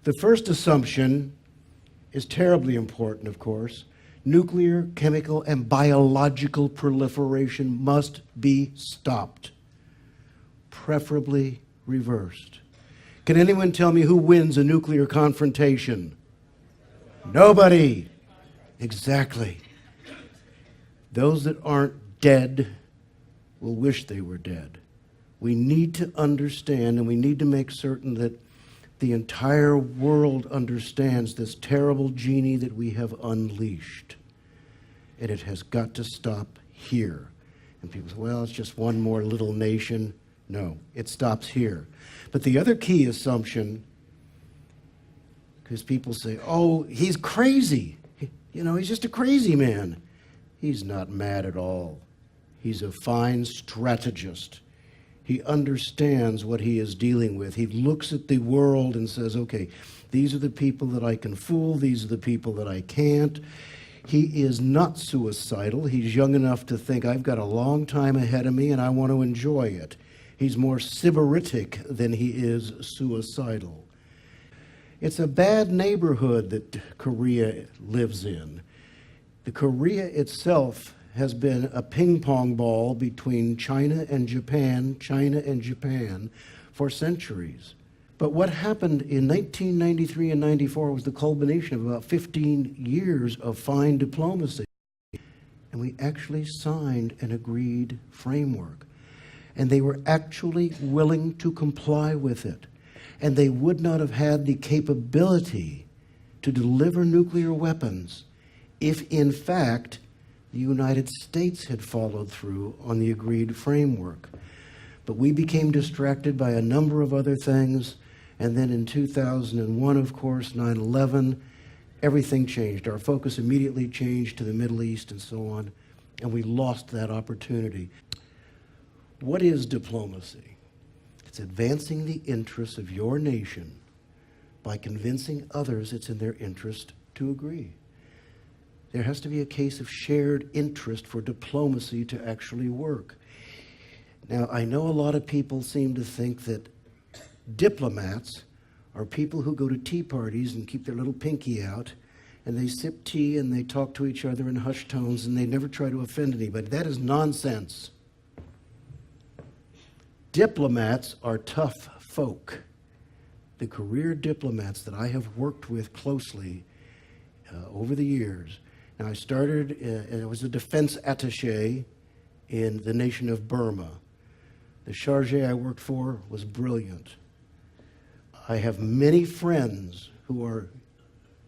The first assumption is terribly important, of course. Nuclear, chemical, and biological proliferation must be stopped, preferably reversed. Can anyone tell me who wins a nuclear confrontation? Nobody. Exactly. Those that aren't dead will wish they were dead. We need to understand, and we need to make certain that the entire world understands this terrible genie that we have unleashed. And it has got to stop here. And people say, well, it's just one more little nation. No, it stops here. But the other key assumption, because people say, oh, he's crazy. He's just a crazy man. He's not mad at all. He's a fine strategist. He understands what he is dealing with. He looks at the world and says, okay, these are the people that I can fool. These are the people that I can't. He is not suicidal. He's young enough to think, I've got a long time ahead of me and I want to enjoy it. He's more sybaritic than he is suicidal. It's a bad neighborhood that Korea lives in. The Korea itself has been a ping pong ball between China and Japan for centuries. But what happened in 1993 and 94 was the culmination of about 15 years of fine diplomacy. And we actually signed an agreed framework. And they were actually willing to comply with it. And they would not have had the capability to deliver nuclear weapons if, in fact, the United States had followed through on the agreed framework. But we became distracted by a number of other things, and then in 2001, of course, 9/11, everything changed. Our focus immediately changed to the Middle East and so on, and we lost that opportunity. What is diplomacy? It's advancing the interests of your nation by convincing others it's in their interest to agree. There has to be a case of shared interest for diplomacy to actually work. Now, I know a lot of people seem to think that diplomats are people who go to tea parties and keep their little pinky out, and they sip tea and they talk to each other in hushed tones and they never try to offend anybody. That is nonsense. Diplomats are tough folk. The career diplomats that I have worked with closely over the years. Now, I started, I was a defense attaché in the nation of Burma. The charge I worked for was brilliant. I have many friends who are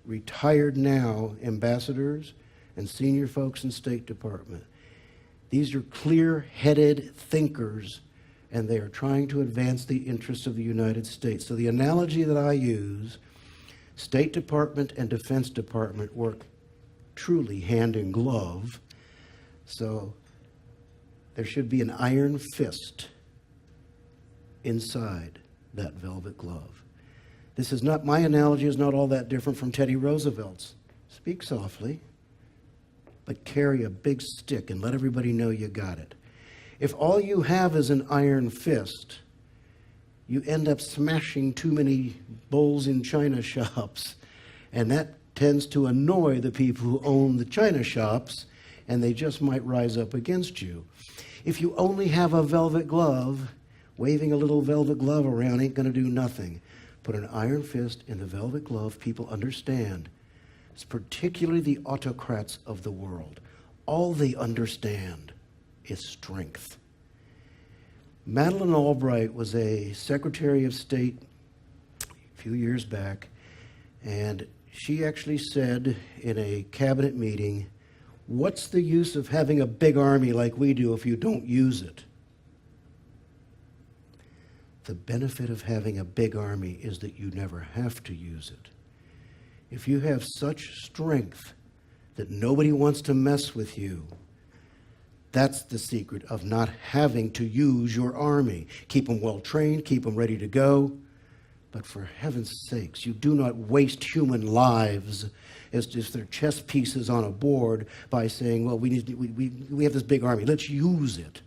retired now ambassadors and senior folks in State Department. These are clear-headed thinkers, and they are trying to advance the interests of the United States. So the analogy that I use, State Department and Defense Department work truly hand in glove. So there should be an iron fist inside that velvet glove. This is not, my analogy is not all that different from Teddy Roosevelt's. Speak softly, but carry a big stick and let everybody know you got it. If all you have is an iron fist, you end up smashing too many bowls in china shops, and that tends to annoy the people who own the china shops, and they just might rise up against you. If you only have a velvet glove, waving a little velvet glove around ain't going to do nothing. Put an iron fist in the velvet glove, people understand. It's particularly the autocrats of the world. All they understand is strength. Madeleine Albright was a Secretary of State a few years back, and she actually said in a cabinet meeting, what's the use of having a big army like we do if you don't use it? The benefit of having a big army is that you never have to use it. If you have such strength that nobody wants to mess with you, that's the secret of not having to use your army. Keep them well trained, keep them ready to go. But for heaven's sakes, you do not waste human lives as if they're chess pieces on a board by saying, well, we have this big army, let's use it.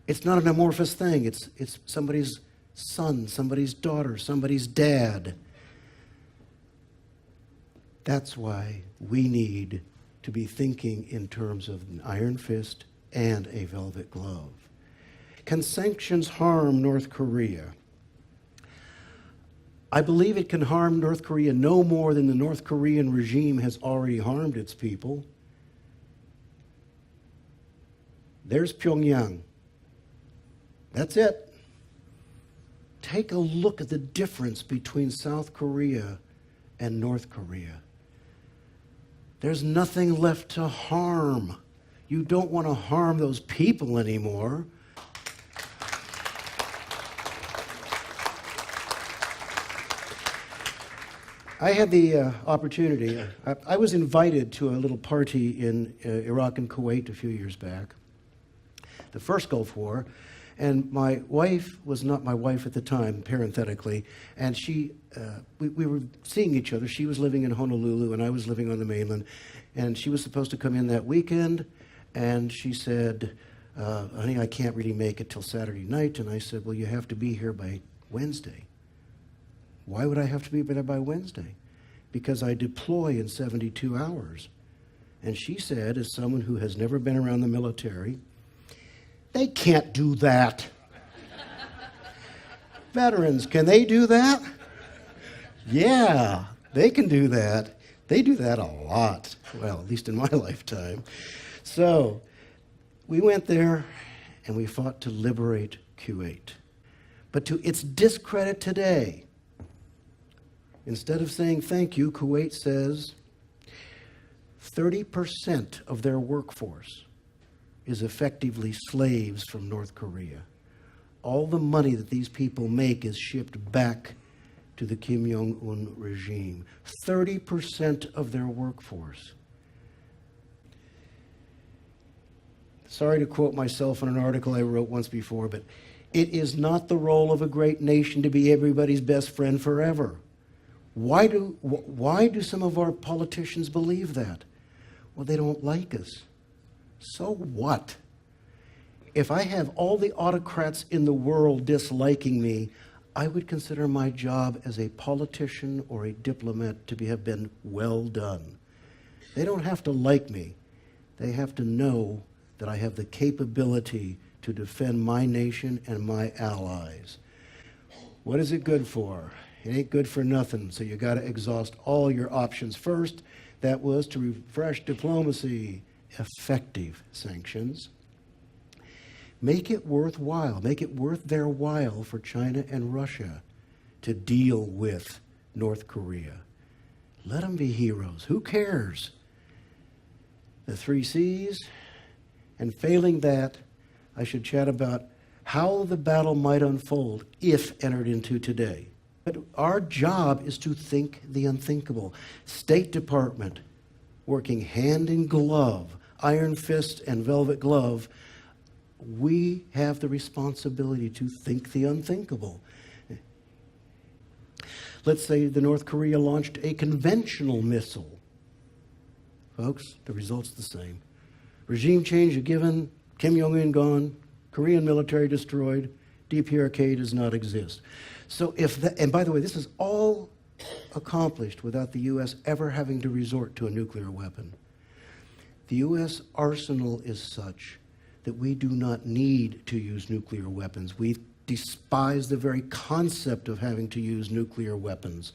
It's not an amorphous thing. It's somebody's son, somebody's daughter, somebody's dad. That's why we need to be thinking in terms of an iron fist and a velvet glove. Can sanctions harm North Korea? I believe it can harm North Korea no more than the North Korean regime has already harmed its people. There's Pyongyang. That's it. Take a look at the difference between South Korea and North Korea. There's nothing left to harm. You don't want to harm those people anymore. I had the opportunity, I was invited to a little party in Iraq and Kuwait a few years back, the first Gulf War, and my wife was not my wife at the time, parenthetically, and we were seeing each other. She was living in Honolulu and I was living on the mainland, and she was supposed to come in that weekend, and she said, honey, I can't really make it till Saturday night, and I said, well, you have to be here by Wednesday. Why would I have to be there by Wednesday? Because I deploy in 72 hours. And she said, as someone who has never been around the military, they can't do that. Veterans, can they do that? Yeah, they can do that. They do that a lot. Well, at least in my lifetime. So we went there and we fought to liberate Kuwait. But to its discredit today, instead of saying thank you, Kuwait says 30% of their workforce is effectively slaves from North Korea. All the money that these people make is shipped back to the Kim Jong-un regime. 30% of their workforce. Sorry to quote myself in an article I wrote once before, but it is not the role of a great nation to be everybody's best friend forever. Why do some of our politicians believe that? Well, they don't like us. So what? If I have all the autocrats in the world disliking me, I would consider my job as a politician or a diplomat to have been well done. They don't have to like me. They have to know that I have the capability to defend my nation and my allies. What is it good for? It ain't good for nothing, so you got to exhaust all your options first. That was to refresh diplomacy, effective sanctions. Make it worthwhile, make it worth their while for China and Russia to deal with North Korea. Let them be heroes. Who cares? The 3 C's. And failing that, I should chat about how the battle might unfold if entered into today. But our job is to think the unthinkable. State Department, working hand in glove, iron fist and velvet glove, we have the responsibility to think the unthinkable. Let's say the North Korea launched a conventional missile. Folks, the result's the same. Regime change a given, Kim Jong-un gone, Korean military destroyed, DPRK does not exist. So and by the way, this is all accomplished without the U.S. ever having to resort to a nuclear weapon. The U.S. arsenal is such that we do not need to use nuclear weapons. We despise the very concept of having to use nuclear weapons.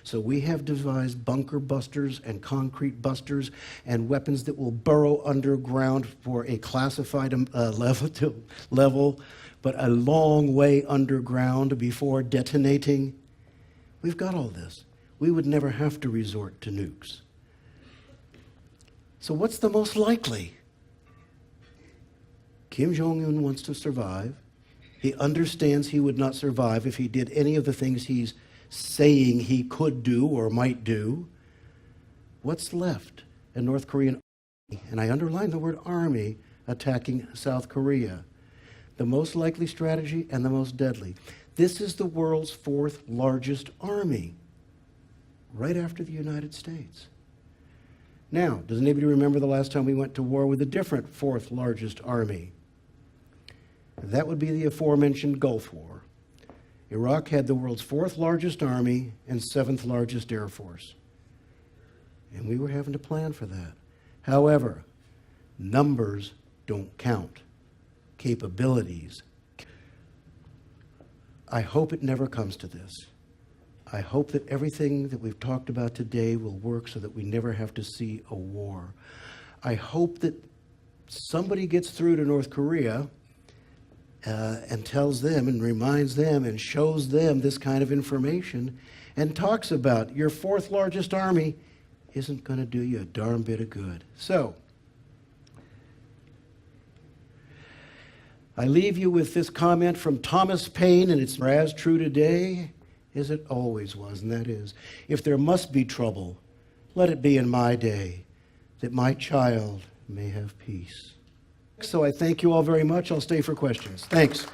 So we have devised bunker busters and concrete busters and weapons that will burrow underground for a classified level, but a long way underground before detonating. We've got all this. We would never have to resort to nukes. So what's the most likely? Kim Jong-un wants to survive. He understands he would not survive if he did any of the things he's saying he could do or might do. What's left? A North Korean army, and I underline the word army, attacking South Korea. The most likely strategy and the most deadly. This is the world's 4th largest army, right after the United States. Now, does anybody remember the last time we went to war with a different 4th largest army? That would be the aforementioned Gulf War. Iraq had the world's 4th largest army and 7th largest air force. And we were having to plan for that. However, numbers don't count. Capabilities. I hope it never comes to this. I hope that everything that we've talked about today will work so that we never have to see a war. I hope that somebody gets through to North Korea and tells them and reminds them and shows them this kind of information and talks about your fourth largest army isn't going to do you a darn bit of good. So, I leave you with this comment from Thomas Paine, and it's as true today as it always was, and that is, if there must be trouble, let it be in my day, that my child may have peace. So I thank you all very much. I'll stay for questions. Thanks.